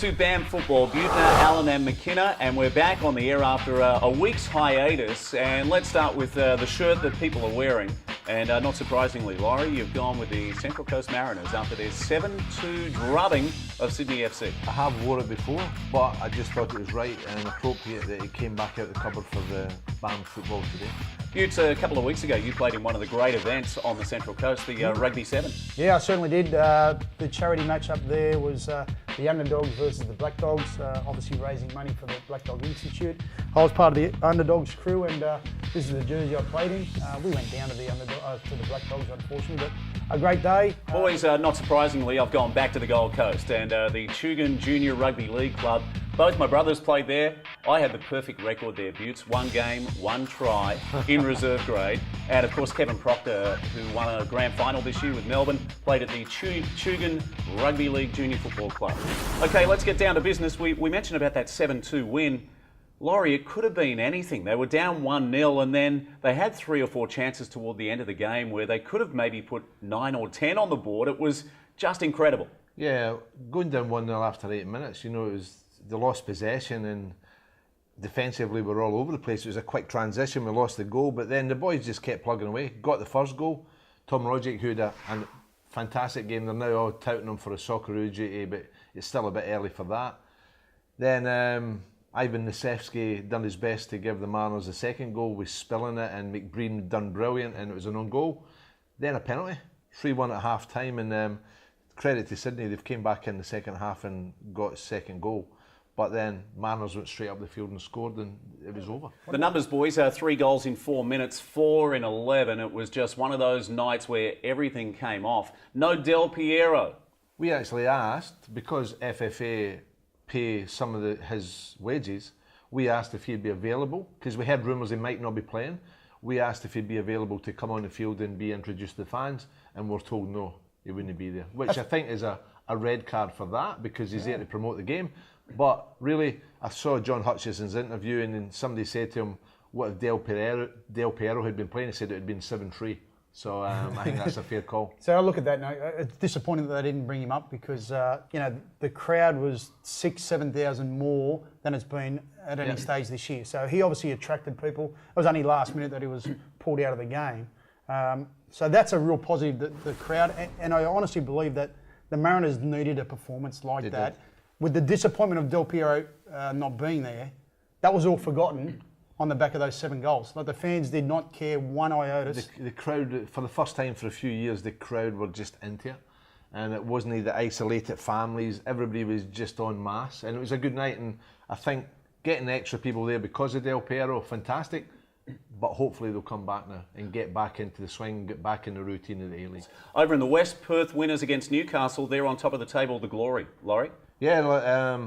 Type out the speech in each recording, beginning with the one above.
to BAM Football, Butner, Allen and McKenna, and we're back on the air after a week's hiatus. And let's start with the shirt that people are wearing. And not surprisingly, Laurie, you've gone with the Central Coast Mariners after their 7-2 drubbing of Sydney FC. I have wore it before, but I just thought it was right and appropriate that it came back out the cupboard for the BAM Football today. Utes, a couple of weeks ago, you played in one of the great events on the Central Coast, the Rugby 7. Yeah, I certainly did. The charity match up there was the Underdogs versus the Black Dogs, obviously raising money for the Black Dog Institute. I was part of the Underdogs crew, and this is the jersey I played in. We went down to the Black Dogs, unfortunately, but a great day. Boys, not surprisingly, I've gone back to the Gold Coast, and the Tugun Junior Rugby League Club. Both my brothers played there. I had the perfect record there, Butts. 1 game, 1 try in reserve grade. And of course, Kevin Proctor, who won a grand final this year with Melbourne, played at the Tugun Rugby League Junior Football Club. Okay, let's get down to business. We mentioned about that 7-2 win. Laurie, it could have been anything. They were down 1-0 and then they had 3 or 4 chances toward the end of the game where they could have maybe put 9 or 10 on the board. It was just incredible. Yeah, going down 1-0 after 8 minutes, they lost possession and defensively we're all over the place. It was a quick transition, we lost the goal, but then the boys just kept plugging away. Got the first goal. Tom Rogic, who had a fantastic game. They're now all touting him for a Socceroo duty, but it's still a bit early for that. Then Ivan Nisevsky done his best to give the Mariners the second goal with spilling it, and McBreen done brilliant, and it was an own goal. Then a penalty, 3-1 at half time, and credit to Sydney, they've came back in the second half and got a second goal. But then Mariners went straight up the field and scored, and it was over. The numbers, boys, 3 goals in 4 minutes, 4 in 11. It was just one of those nights where everything came off. No Del Piero. We actually asked, because FFA pay some of his wages, we asked if he'd be available, because we had rumours he might not be playing. We asked if he'd be available to come on the field and be introduced to the fans, and we're told no, he wouldn't be there, which I think is a red card for that, because he's there to promote the game. But really, I saw John Hutchison's interview, and then somebody said to him, what if Del Piero had been playing? He said it had been 7-3. So I think that's a fair call. So I look at that now. It's disappointing that they didn't bring him up because the crowd was 6,000-7,000 more than it's been at any stage this year. So he obviously attracted people. It was only last minute that he was pulled out of the game. So that's a real positive, the crowd. And I honestly believe that the Mariners needed a performance like that. With the disappointment of Del Piero not being there, that was all forgotten on the back of those 7 goals. Like, the fans did not care one iota. The crowd, for the first time for a few years, the crowd were just into it. And it wasn't the isolated families. Everybody was just en masse. And it was a good night. And I think getting extra people there because of Del Piero, fantastic. But hopefully they'll come back now and get back into the swing, get back in the routine of the A-League. Over in the West, Perth winners against Newcastle. They're on top of the table, the glory. Laurie? Yeah,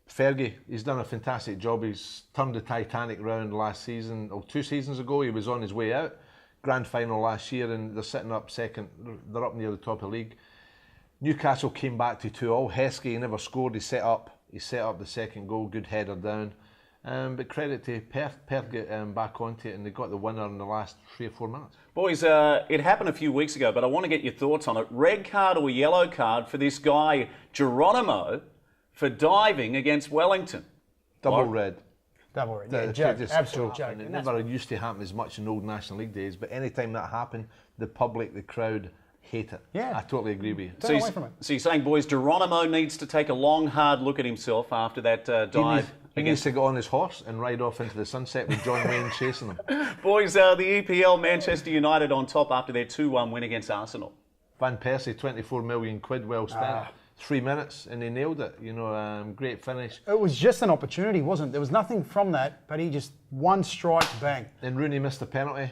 Fergie, he's done a fantastic job. He's turned the Titanic round last season, or 2 seasons ago. He was on his way out. Grand final last year, and they're sitting up second. They're up near the top of the league. Newcastle came back to 2-2. Heskey never scored. He set up the second goal. Good header down. But credit to Perth. Perth got back onto it, and they got the winner in the last 3 or 4 minutes. Boys, it happened a few weeks ago, but I want to get your thoughts on it. Red card or yellow card for this guy, Geronimo, for diving against Wellington? Double red. Double red, yeah, joke, absolute joke. And it never used to happen as much in old National League days, but anytime that happened, the public, the crowd, hate it. Yeah. I totally agree with you. Turn away from it. So you're saying, boys, Geronimo needs to take a long, hard look at himself after that dive? He needs to get on his horse and ride off into the sunset with John Wayne chasing him. Boys, the EPL, Manchester United on top after their 2-1 win against Arsenal. Van Persie, 24 million quid well spent. 3 minutes and they nailed it. Great finish. It was just an opportunity, wasn't it? There was nothing from that, but he just one strike, bang. And Rooney missed a penalty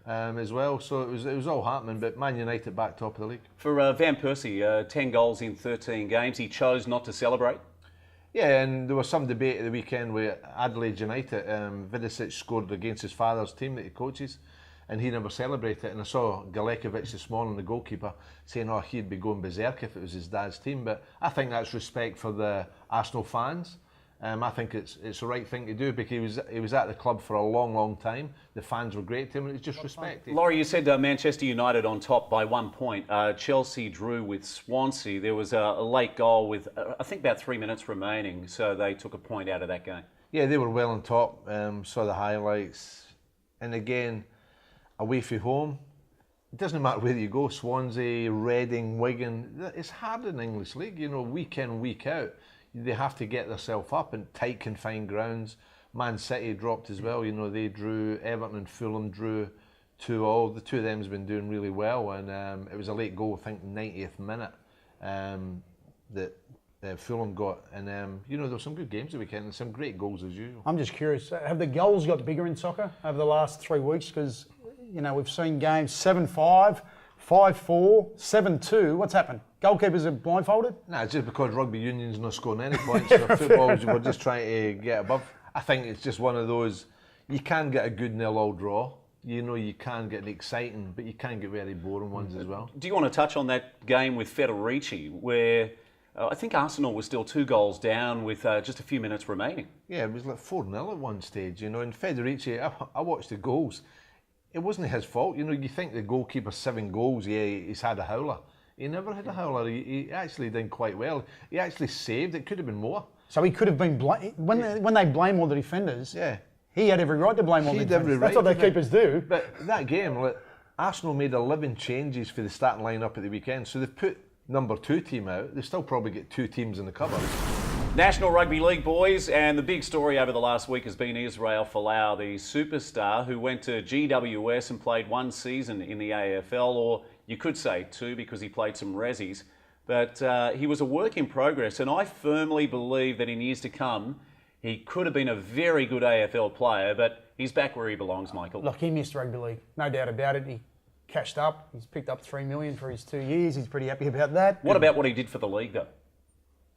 as well, so it was all happening. But Man United back top of the league. For Van Persie, 10 goals in 13 games. He chose not to celebrate. Yeah, and there was some debate at the weekend with Adelaide United. Vidicic scored against his father's team that he coaches, and he never celebrated it. And I saw Galekovic this morning, the goalkeeper, saying, he'd be going berserk if it was his dad's team. But I think that's respect for the Arsenal fans. I think it's the right thing to do because he was at the club for a long, long time. The fans were great to him, and it's just respected. Laurie, you said Manchester United on top by 1 point. Chelsea drew with Swansea. There was a late goal with, I think, about 3 minutes remaining, so they took a point out of that game. Yeah, they were well on top. Saw the highlights. And again, away from home, it doesn't matter where you go, Swansea, Reading, Wigan, it's hard in the English League, week in, week out. They have to get themselves up in tight, confined grounds. Man City dropped as well, they drew, Everton and Fulham drew 2-2. The two of them has been doing really well, and it was a late goal, I think, 90th minute, that Fulham got. And, there were some good games the weekend and some great goals as usual. I'm just curious, have the goals got bigger in soccer over the last 3 weeks? Because, we've seen games 7-5, 5-4, 7-2. What's happened? Goalkeepers are blindfolded? No, it's just because rugby union's not scoring any points. So football, we're just trying to get above. I think it's just one of those, you can get a good 0-0 draw. You can get the exciting, but you can get very boring ones as well. Do you want to touch on that game with Federici, where I think Arsenal was still 2 goals down with just a few minutes remaining? Yeah, it was like 4-0 at one stage, and Federici, I watched the goals. It wasn't his fault. You think the goalkeeper 7 goals, yeah, he's had a howler. He never had a howler. He actually did quite well. He actually saved. It could have been more. So he could have been when they blame all the defenders. Yeah, he had every right to blame all the defenders. That's what their keepers do. But that game, Arsenal made 11 changes for the starting lineup at the weekend. So they've put number 2 team out. They still probably get 2 teams in the cover. National Rugby League, boys, and the big story over the last week has been Israel Folau, the superstar who went to GWS and played 1 season in the AFL, or you could say 2 because he played some resis. But he was a work in progress, and I firmly believe that in years to come, he could have been a very good AFL player, but he's back where he belongs, Michael. Look, he missed rugby league, no doubt about it. He cashed up. He's picked up $3 million for his 2 years. He's pretty happy about that. What about what he did for the league, though?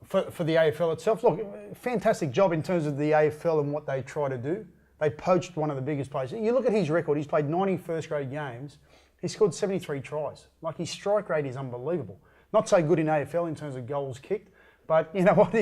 For the AFL itself, look, fantastic job in terms of the AFL and what they try to do. They poached one of the biggest players. You look at his record, he's played 90 first-grade games. He scored 73 tries. Like, his strike rate is unbelievable. Not so good in AFL in terms of goals kicked, but you know what?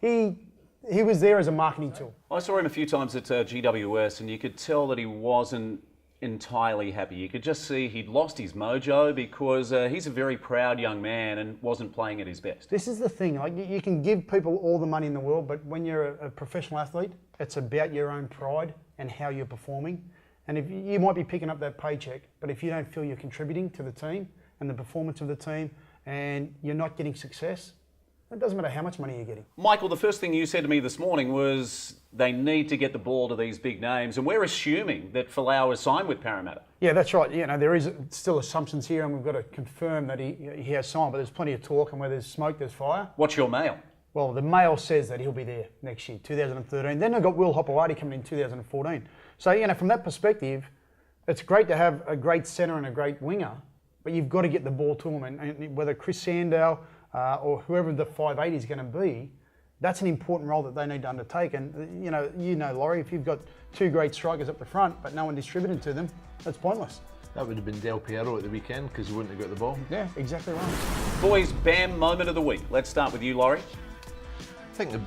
He was there as a marketing tool. I saw him a few times at GWS, and you could tell that he wasn't entirely happy. You could just see he'd lost his mojo because he's a very proud young man and wasn't playing at his best. This is the thing. Like, you can give people all the money in the world, but when you're a professional athlete, it's about your own pride and how you're performing. And if you might be picking up that paycheck, but if you don't feel you're contributing to the team and the performance of the team, and you're not getting success, it doesn't matter how much money you're getting. Michael, the first thing you said to me this morning was they need to get the ball to these big names, and we're assuming that Folau is signed with Parramatta. Yeah, that's right. There is still assumptions here, and we've got to confirm that he has signed, but there's plenty of talk, and where there's smoke, there's fire. What's your mail? Well, the mail says that he'll be there next year, 2013. Then they've got Will Hopewadi coming in 2014. So, from that perspective, it's great to have a great centre and a great winger, but you've got to get the ball to them, and whether Chris Sandow or whoever the 5'8" is going to be, that's an important role that they need to undertake. And Laurie, if you've got 2 great strikers up the front, but no one distributed to them, that's pointless. That would have been Del Piero at the weekend because he wouldn't have got the ball. Yeah, exactly right. Boys, BAM moment of the week. Let's start with you, Laurie. I think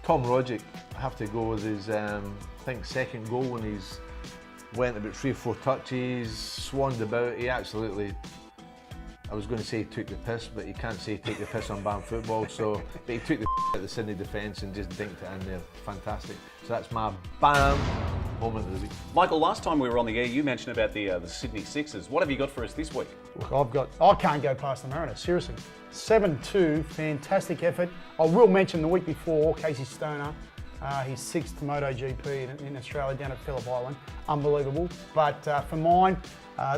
Tom Rogic, I have to go with his, second goal when he's went about 3 or 4 touches, swanned about. He absolutely, I was going to say he took the piss, but you can't say take the piss on BAM football. So, but he took the at the Sydney defence and just dinked it in there. Fantastic. So that's my BAM moment of the week. Michael, last time we were on the air, you mentioned about the Sydney Sixers. What have you got for us this week? Look, I can't go past the Mariners, seriously. 7-2, fantastic effort. I will mention the week before, Casey Stoner, his 6th MotoGP in Australia down at Phillip Island. Unbelievable. But for mine,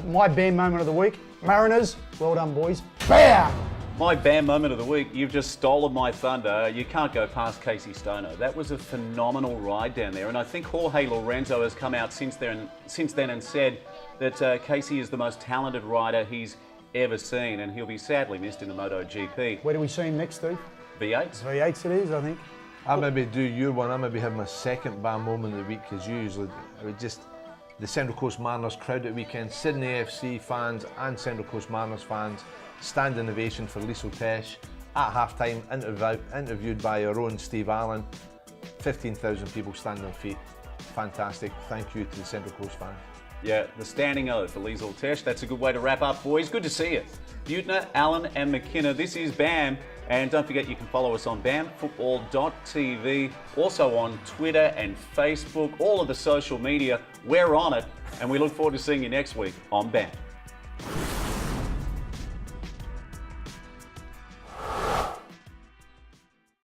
my BAM moment of the week, Mariners, well done, boys. BAM! My BAM moment of the week, you've just stolen my thunder. You can't go past Casey Stoner. That was a phenomenal ride down there. And I think Jorge Lorenzo has come out since then and said that Casey is the most talented rider he's ever seen, and he'll be sadly missed in the MotoGP. Where do we see him next, Steve? V8s? V8s it is, I think. I maybe do your one. I maybe have my second BAM moment of the week because usually I would just the Central Coast Mariners crowd at the weekend, Sydney FC fans and Central Coast Mariners fans, standing ovation for Liesl Tesh at half-time, interviewed by our own Steve Allen. 15,000 people standing on feet. Fantastic. Thank you to the Central Coast fans. Yeah, the standing O for Liesl Tesh. That's a good way to wrap up, boys. Good to see you. Butner, Allen and McKenna. This is BAM. And don't forget you can follow us on bamfootball.tv, also on Twitter and Facebook, all of the social media. We're on it. And we look forward to seeing you next week on BAM.